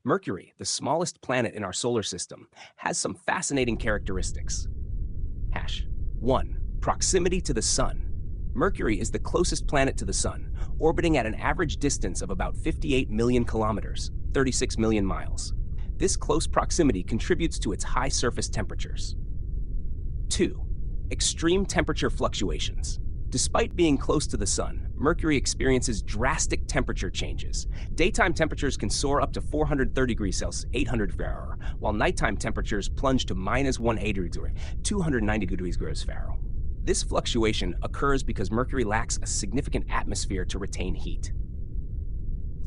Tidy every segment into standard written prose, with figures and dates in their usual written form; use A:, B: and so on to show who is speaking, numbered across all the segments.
A: Mercury, the smallest planet in our solar system, has some fascinating characteristics. Hash 1. Proximity to the Sun. Mercury is the closest planet to the Sun, orbiting at an average distance of about 58 million kilometers, 36 million miles. This close proximity contributes to its high surface temperatures. 2. Extreme temperature fluctuations. Despite being close to the Sun, Mercury experiences drastic temperature changes. Daytime temperatures can soar up to 430 degrees Celsius, 800 Fahrenheit, while nighttime temperatures plunge to minus 180 degrees, 290 degrees Fahrenheit. This fluctuation occurs because Mercury lacks a significant atmosphere to retain heat.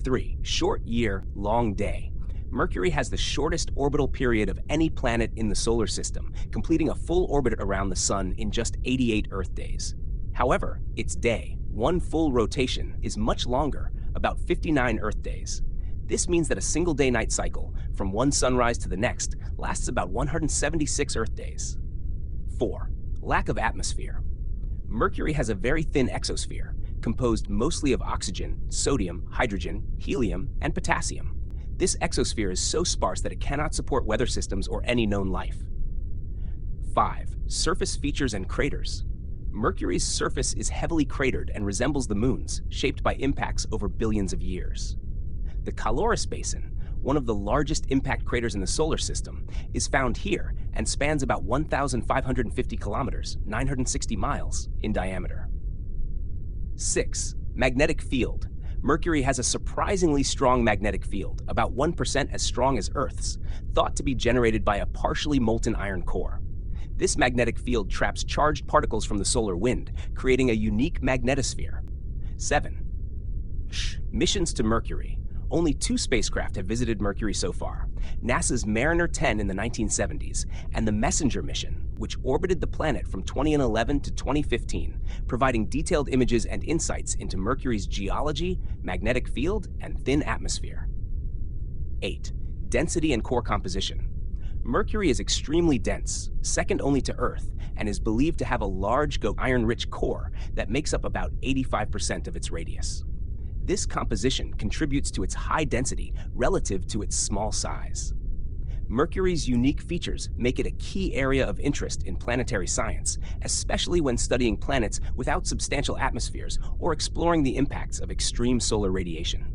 A: 3. Short year, long day. Mercury has the shortest orbital period of any planet in the solar system, completing a full orbit around the Sun in just 88 Earth days. However, its day, one full rotation, is much longer, about 59 Earth days. This means that a single day-night cycle, from one sunrise to the next, lasts about 176 Earth days. 4. Lack of atmosphere. Mercury has a very thin exosphere, composed mostly of oxygen, sodium, hydrogen, helium, and potassium. This exosphere is so sparse that it cannot support weather systems or any known life. 5. Surface features and craters. Mercury's surface is heavily cratered and resembles the Moon's, shaped by impacts over billions of years. The Caloris Basin, one of the largest impact craters in the solar system, is found here and spans about 1,550 kilometers, 960 miles, in diameter. 6. Magnetic field. Mercury has a surprisingly strong magnetic field, about 1% as strong as Earth's, thought to be generated by a partially molten iron core. This magnetic field traps charged particles from the solar wind, creating a unique magnetosphere. 7. Missions to Mercury. Only 2 spacecraft have visited Mercury so far, NASA's Mariner 10 in the 1970s and the Messenger mission, which orbited the planet from 2011 to 2015, providing detailed images and insights into Mercury's geology, magnetic field, and thin atmosphere. 8. Density and core composition. Mercury is extremely dense, second only to Earth, and is believed to have a large iron-rich core that makes up about 85% of its radius. This composition contributes to its high density relative to its small size. Mercury's unique features make it a key area of interest in planetary science, especially when studying planets without substantial atmospheres or exploring the impacts of extreme solar radiation.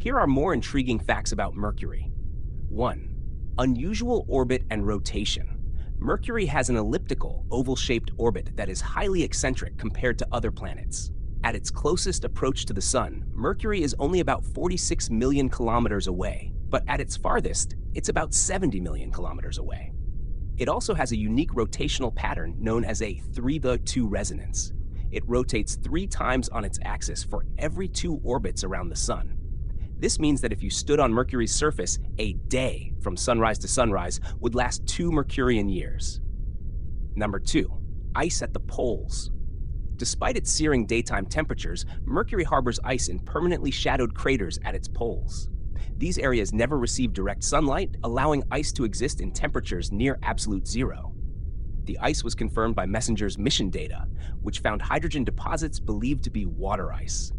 A: Here are more intriguing facts about Mercury. 1. Unusual orbit and rotation. Mercury has an elliptical, oval-shaped orbit that is highly eccentric compared to other planets. At its closest approach to the Sun, Mercury is only about 46 million kilometers away, but at its farthest, it's about 70 million kilometers away. It also has a unique rotational pattern known as a 3-2 resonance. It rotates 3 times on its axis for every 2 orbits around the Sun. This means that if you stood on Mercury's surface, a day from sunrise to sunrise would last 2 Mercurian years. Number 2, ice at the poles. Despite its searing daytime temperatures, Mercury harbors ice in permanently shadowed craters at its poles. These areas never receive direct sunlight, allowing ice to exist in temperatures near absolute zero. The ice was confirmed by MESSENGER's mission data, which found hydrogen deposits believed to be water ice.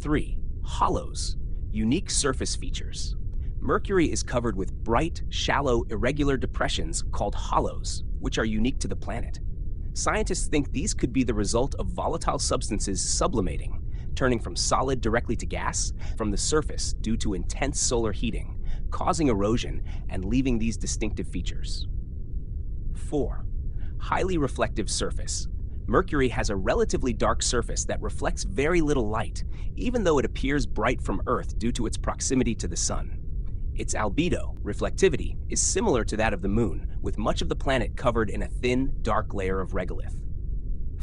A: 3. Hollows, unique surface features. Mercury is covered with bright, shallow, irregular depressions called hollows, which are unique to the planet. Scientists think these could be the result of volatile substances sublimating, turning from solid directly to gas from the surface due to intense solar heating, causing erosion and leaving these distinctive features. 4. Highly reflective surface. Mercury has a relatively dark surface that reflects very little light, even though it appears bright from Earth due to its proximity to the Sun. Its albedo, reflectivity, is similar to that of the Moon, with much of the planet covered in a thin, dark layer of regolith.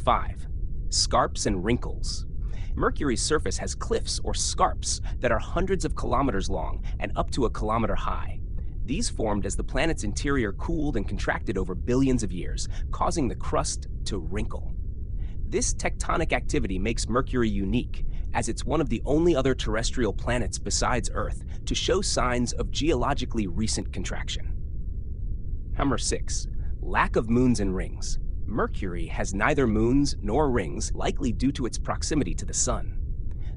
A: 5. Scarps and wrinkles. Mercury's surface has cliffs or scarps that are hundreds of kilometers long and up to a kilometer high. These formed as the planet's interior cooled and contracted over billions of years, causing the crust to wrinkle. This tectonic activity makes Mercury unique, as it's one of the only other terrestrial planets besides Earth to show signs of geologically recent contraction. Number 6. Lack of moons and rings. Mercury has neither moons nor rings, likely due to its proximity to the Sun.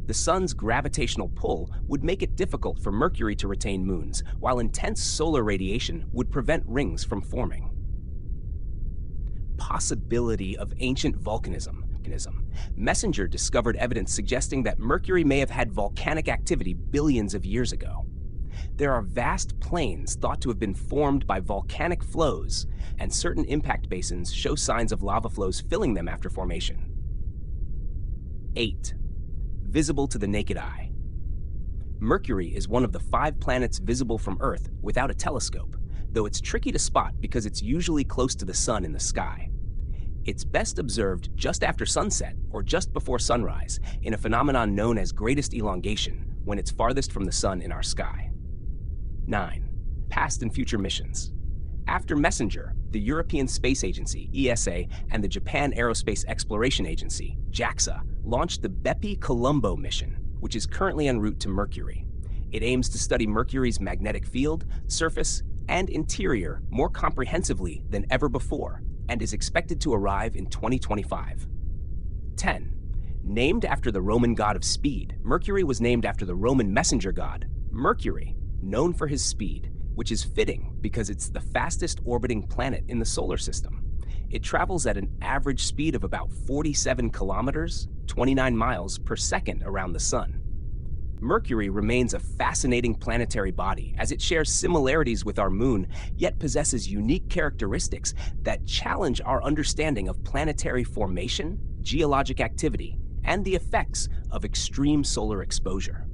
A: The Sun's gravitational pull would make it difficult for Mercury to retain moons, while intense solar radiation would prevent rings from forming. Possibility of ancient volcanism. MESSENGER discovered evidence suggesting that Mercury may have had volcanic activity billions of years ago. There are vast plains thought to have been formed by volcanic flows, and certain impact basins show signs of lava flows filling them after formation. 8. Visible to the naked eye. Mercury is one of the 5 planets visible from Earth without a telescope, though it's tricky to spot because it's usually close to the Sun in the sky. It's best observed just after sunset or just before sunrise in a phenomenon known as greatest elongation, when it's farthest from the Sun in our sky. 9. Past and future missions. After MESSENGER, the European Space Agency, ESA, and the Japan Aerospace Exploration Agency, JAXA, launched the Bepi-Colombo mission, which is currently en route to Mercury. It aims to study Mercury's magnetic field, surface, and interior more comprehensively than ever before, and is expected to arrive in 2025. 10. Named after the Roman god of speed, Mercury was named after the Roman messenger god, Mercury, known for his speed, which is fitting because it's the fastest orbiting planet in the solar system. It travels at an average speed of about 47 kilometers, 29 miles per second around the Sun. Mercury remains a fascinating planetary body as it shares similarities with our Moon, yet possesses unique characteristics that challenge our understanding of planetary formation, geologic activity, and the effects of extreme solar exposure.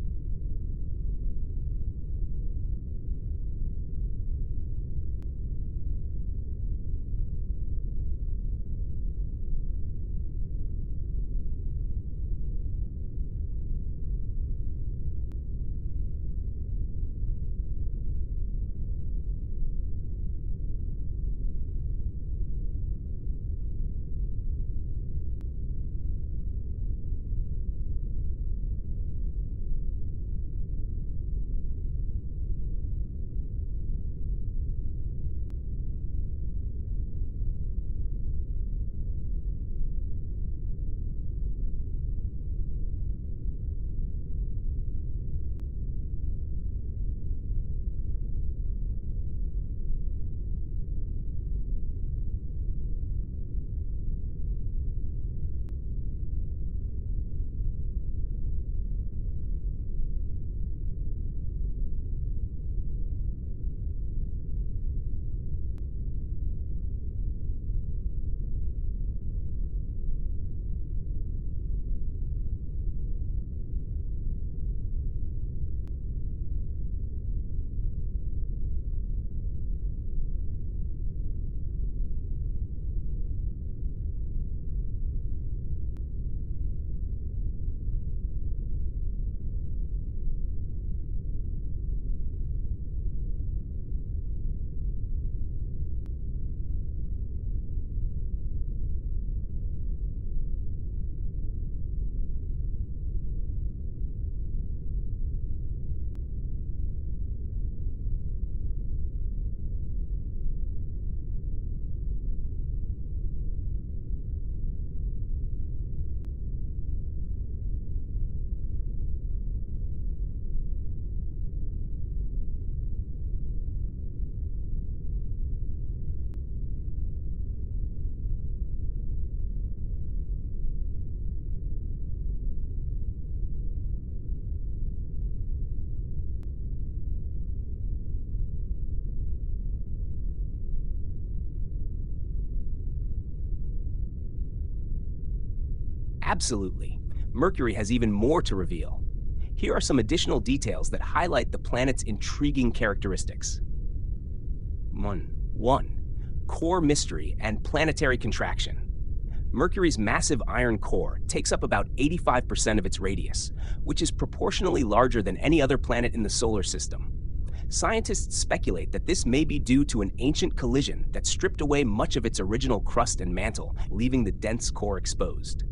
A: Absolutely. Mercury has even more to reveal. Here are some additional details that highlight the planet's intriguing characteristics. 1. Core mystery and planetary contraction. Mercury's massive iron core takes up about 85% of its radius, which is proportionally larger than any other planet in the solar system. Scientists speculate that this may be due to an ancient collision that stripped away much of its original crust and mantle, leaving the dense core exposed.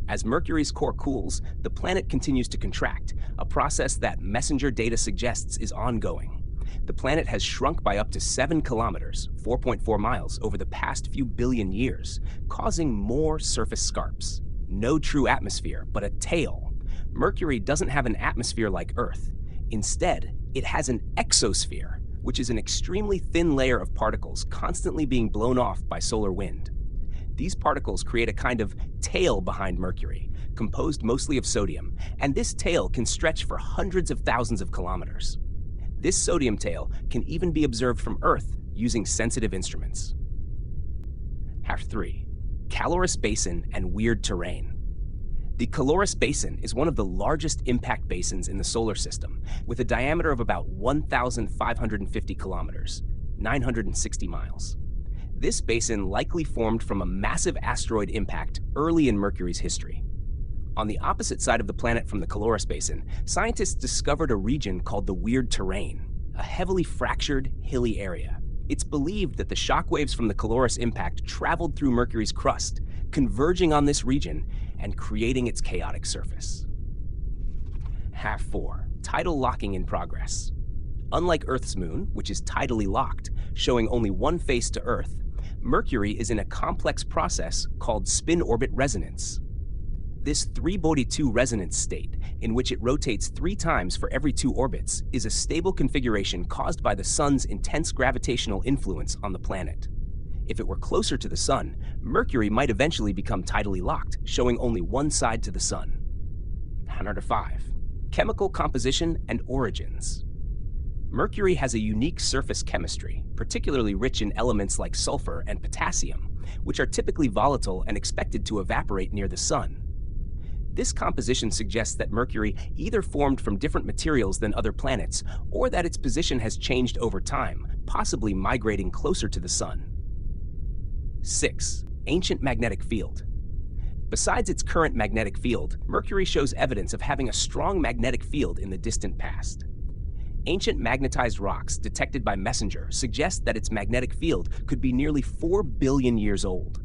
A: As Mercury's core cools, the planet continues to contract, a process that messenger data suggests is ongoing. The planet has shrunk by up to 7 kilometers, 4.4 miles, over the past few billion years, causing more surface scarps. No true atmosphere, but a tail. Mercury doesn't have an atmosphere like Earth. Instead, it has an exosphere, which is an extremely thin layer of particles constantly being blown off by solar wind. These particles create a kind of tail behind Mercury, composed mostly of sodium, and this tail can stretch for hundreds of thousands of kilometers. This sodium tail can even be observed from Earth using sensitive instruments. 3. Calorous Basin and Weird Terrain. The Calorous Basin is one of the largest impact basins in the solar system, with a diameter of about 1,550 kilometers, 960 miles. This basin likely formed from a massive asteroid impact early in Mercury's history. On the opposite side of the planet from the Calorous Basin, scientists discovered a region called the Weird Terrain, a heavily fractured, hilly area. It's believed that the shockwaves from the Calorous impact traveled through Mercury's crust, converging on this region and creating its chaotic surface. 4. Tidal locking in progress. Unlike Earth's moon, which is tidally locked, showing only one face to Earth, Mercury is in a complex process called spin-orbit resonance. This 3/2 resonance state, in which it rotates 3 times for every 2 orbits, is a stable configuration caused by the Sun's intense gravitational influence on the planet. If it were closer to the Sun, Mercury might eventually become tidally locked, showing only one side to the Sun. 5. Chemical composition and origins. Mercury has a unique surface chemistry, particularly rich in elements like sulfur and potassium, which are typically volatile and expected to evaporate near the Sun. This composition suggests that Mercury either formed from different materials than other planets, or that its position has changed over time, possibly migrating closer to the Sun. 6. Ancient magnetic field. Besides its current magnetic field, Mercury shows evidence of having a strong magnetic field in the distant past. Ancient magnetized rocks detected by MESSENGER suggest that its magnetic field could be nearly 4 billion years old.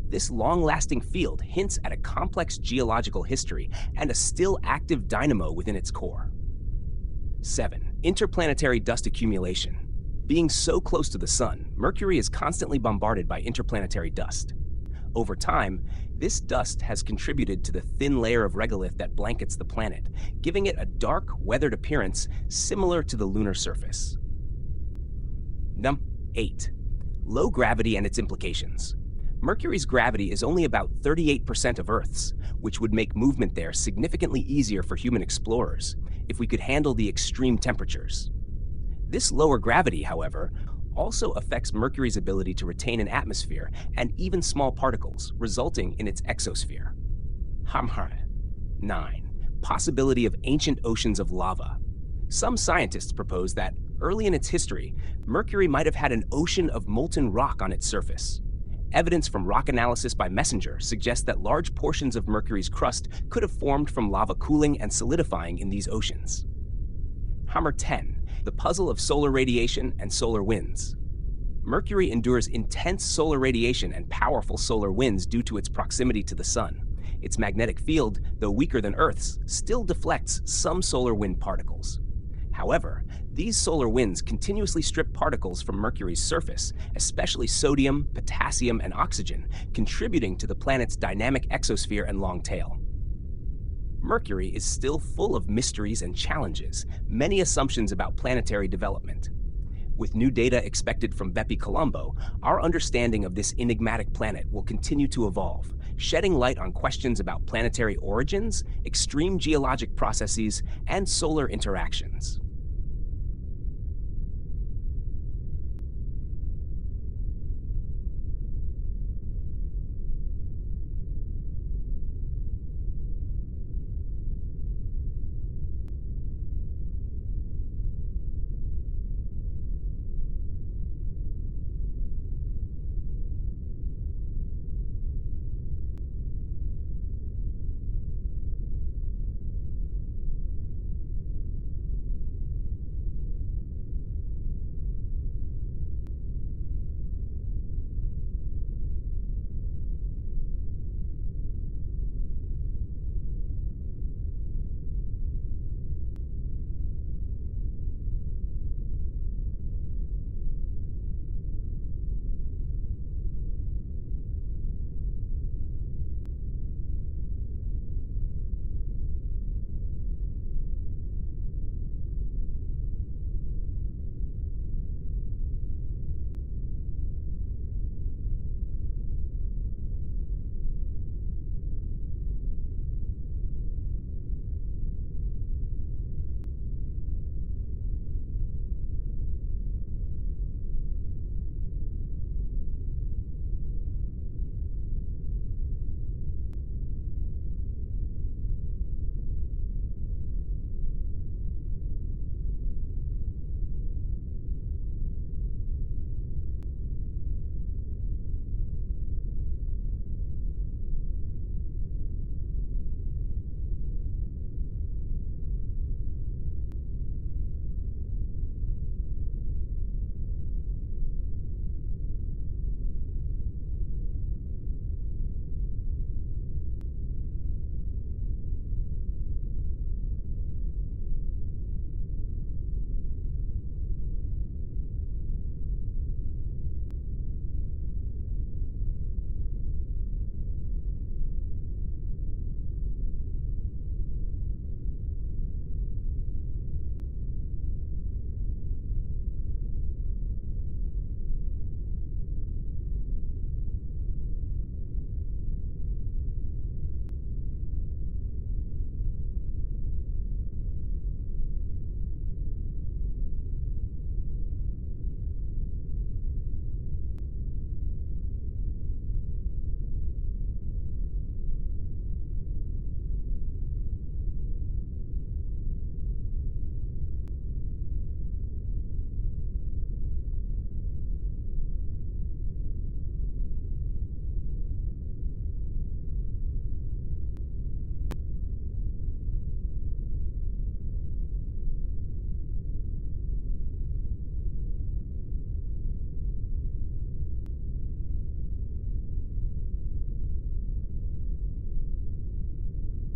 A: This long-lasting field hints at a complex geological history and a still active dynamo within its core. 7. Interplanetary dust accumulation. Being so close to the Sun, Mercury is constantly bombarded by interplanetary dust. Over time, this dust has contributed to the thin layer of regolith that blankets the planet, giving it a dark, weathered appearance similar to the lunar surface. 8. Low gravity and its implications. Mercury's gravity is only about 38% of Earth's, which would make movement there significantly easier for human explorers if we could handle the extreme temperatures. This lower gravity, however, also affects Mercury's ability to retain an atmosphere and even small particles, resulting in its exosphere. 9. Possibility of ancient oceans of lava. Some scientists propose that, early in its history, Mercury might have had an ocean of molten rock on its surface. Evidence from rock analysis by MESSENGER suggests that large portions of Mercury's crust could have formed from lava cooling and solidifying in these oceans. 10. The puzzle of solar radiation and solar winds. Mercury endures intense solar radiation and powerful solar winds due to its proximity to the Sun. Its magnetic field, though weaker than Earth's, still deflects some solar wind particles. However, these solar winds continuously strip particles from Mercury's surface, especially sodium, potassium, and oxygen, contributing to the planet's dynamic exosphere and long tail. Mercury is still full of mysteries and challenges, many assumptions about planetary development. With new data expected from Bepi Colombo, our understanding of this enigmatic planet will continue to evolve, shedding light on questions about planetary origins, extreme geologic processes, and solar interactions.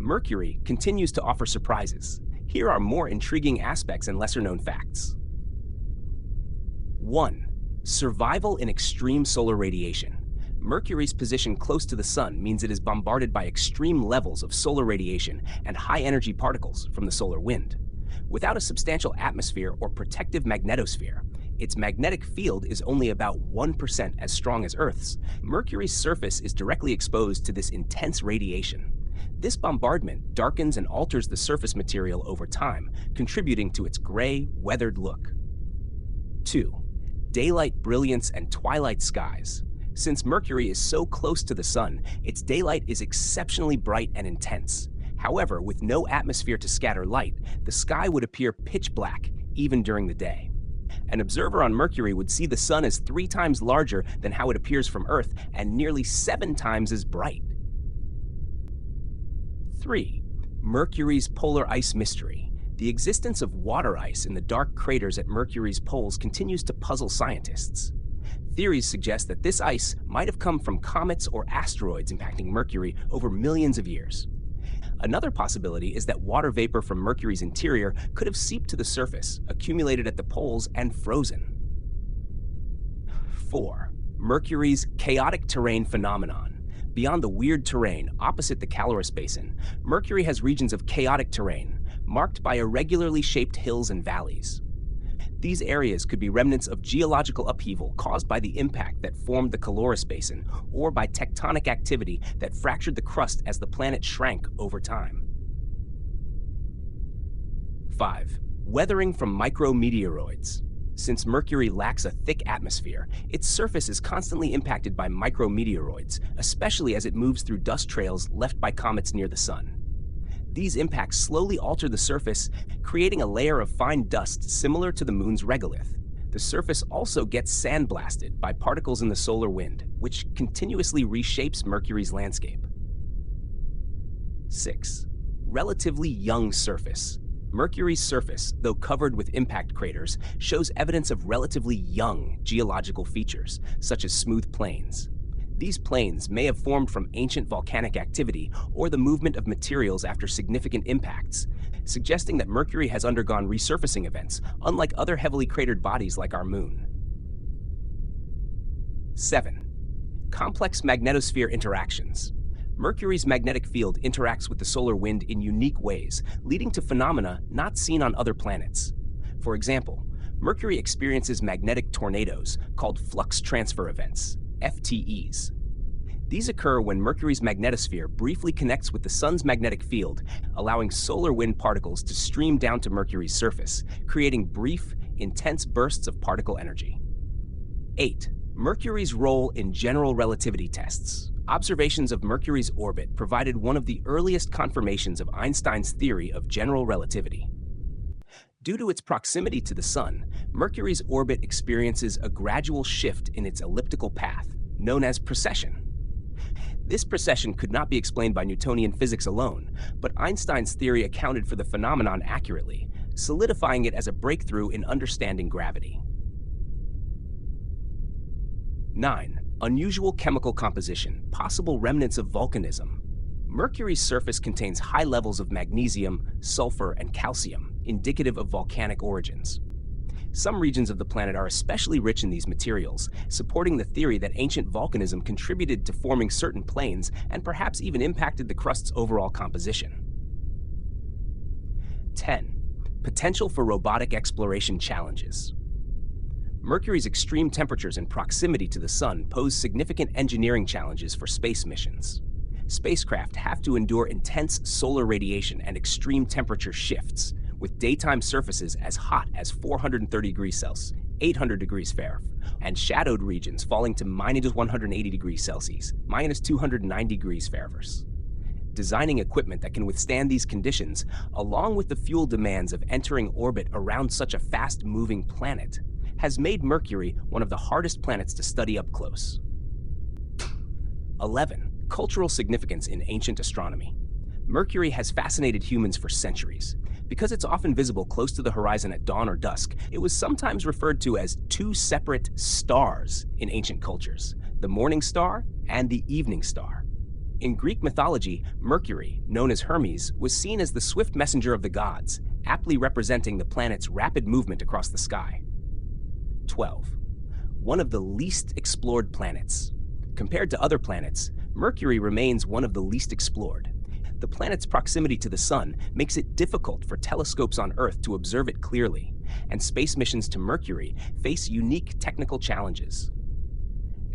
A: Mercury continues to offer surprises. Here are more intriguing aspects and lesser-known facts. 1. Survival in extreme solar radiation. Mercury's position close to the Sun means it is bombarded by extreme levels of solar radiation and high-energy particles from the solar wind. Without a substantial atmosphere or protective magnetosphere, its magnetic field is only about 1% as strong as Earth's. Mercury's surface is directly exposed to this intense radiation. This bombardment darkens and alters the surface material over time, contributing to its gray, weathered look. 2. Daylight brilliance and twilight skies. Since Mercury is so close to the Sun, its daylight is exceptionally bright and intense. However, with no atmosphere to scatter light, the sky would appear pitch black, even during the day. An observer on Mercury would see the Sun as 3 times larger than how it appears from Earth and nearly 7 times as bright. 3. Mercury's polar ice mystery. The existence of water ice in the dark craters at Mercury's poles continues to puzzle scientists. Theories suggest that this ice might have come from comets or asteroids impacting Mercury over millions of years. Another possibility is that water vapor from Mercury's interior could have seeped to the surface, accumulated at the poles, and frozen. 4. Mercury's chaotic terrain phenomenon. Beyond the weird terrain opposite the Caloris Basin, Mercury has regions of chaotic terrain, marked by irregularly shaped hills and valleys. These areas could be remnants of geological upheaval caused by the impact that formed the Caloris Basin, or by tectonic activity that fractured the crust as the planet shrank over time. 5. Weathering from micrometeoroids. Since Mercury lacks a thick atmosphere, its surface is constantly impacted by micrometeoroids, especially as it moves through dust trails left by comets near the Sun. These impacts slowly alter the surface, creating a layer of fine dust similar to the Moon's regolith. The surface also gets sandblasted by particles in the solar wind, which continuously reshapes Mercury's landscape. 6. Relatively young surface. Mercury's surface, though covered with impact craters, shows evidence of relatively young geological features, such as smooth plains. These plains may have formed from ancient volcanic activity or the movement of materials after significant impacts, suggesting that Mercury has undergone resurfacing events, unlike other heavily cratered bodies like our Moon. 7. Complex magnetosphere interactions. Mercury's magnetic field interacts with the solar wind in unique ways, leading to phenomena not seen on other planets. For example, Mercury experiences magnetic tornadoes called flux transfer events, FTEs. These occur when Mercury's magnetosphere briefly connects with the Sun's magnetic field, allowing solar wind particles to stream down to Mercury's surface, creating brief, intense bursts of particle energy. 8. Mercury's role in general relativity tests. Observations of Mercury's orbit provided one of the earliest confirmations of Einstein's theory of general relativity. Due to its proximity to the Sun, Mercury's orbit experiences a gradual shift in its elliptical path, known as precession. This precession could not be explained by Newtonian physics alone, but Einstein's theory accounted for the phenomenon accurately, solidifying it as a breakthrough in understanding gravity. 9. Unusual chemical composition, possible remnants of volcanism. Mercury's surface contains high levels of magnesium, sulfur, and calcium, indicative of volcanic origins. Some regions of the planet are especially rich in these materials, supporting the theory that ancient volcanism contributed to forming certain plains and perhaps even impacted the crust's overall composition. 10. Potential for robotic exploration challenges. Mercury's extreme temperatures and proximity to the Sun pose significant engineering challenges for space missions. Spacecraft have to endure intense solar radiation and extreme temperature shifts, with daytime surfaces as hot as 430 degrees Celsius, 800 degrees Fahrenheit, and shadowed regions falling to minus 180 degrees Celsius, minus 209 degrees Fahrenheit. Designing equipment that can withstand these conditions, along with the fuel demands of entering orbit around such a fast-moving planet, has made Mercury one of the hardest planets to study up close. 11. Cultural significance in ancient astronomy. Mercury has fascinated humans for centuries. Because it's often visible close to the horizon at dawn or dusk, it was sometimes referred to as 2 separate stars in ancient cultures, the morning star and the evening star. In Greek mythology, Mercury, known as Hermes, was seen as the swift messenger of the gods, aptly representing the planet's rapid movement across the sky. 12. One of the least explored planets. Compared to other planets, Mercury remains one of the least explored. The planet's proximity to the Sun makes it difficult for telescopes on Earth to observe it clearly, and space missions to Mercury face unique technical challenges.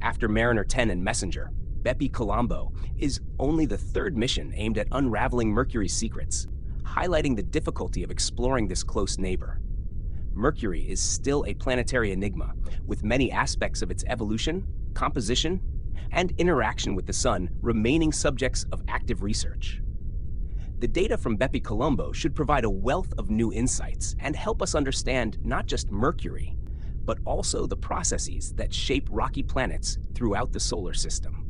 A: After Mariner 10 and Messenger, Bepi-Colombo is only the third mission aimed at unraveling Mercury's secrets, highlighting the difficulty of exploring this close neighbor. Mercury is still a planetary enigma, with many aspects of its evolution, composition, and interaction with the Sun remaining subjects of active research. The data from Bepi-Colombo should provide a wealth of new insights and help us understand not just Mercury, but also the processes that shape rocky planets throughout the solar system.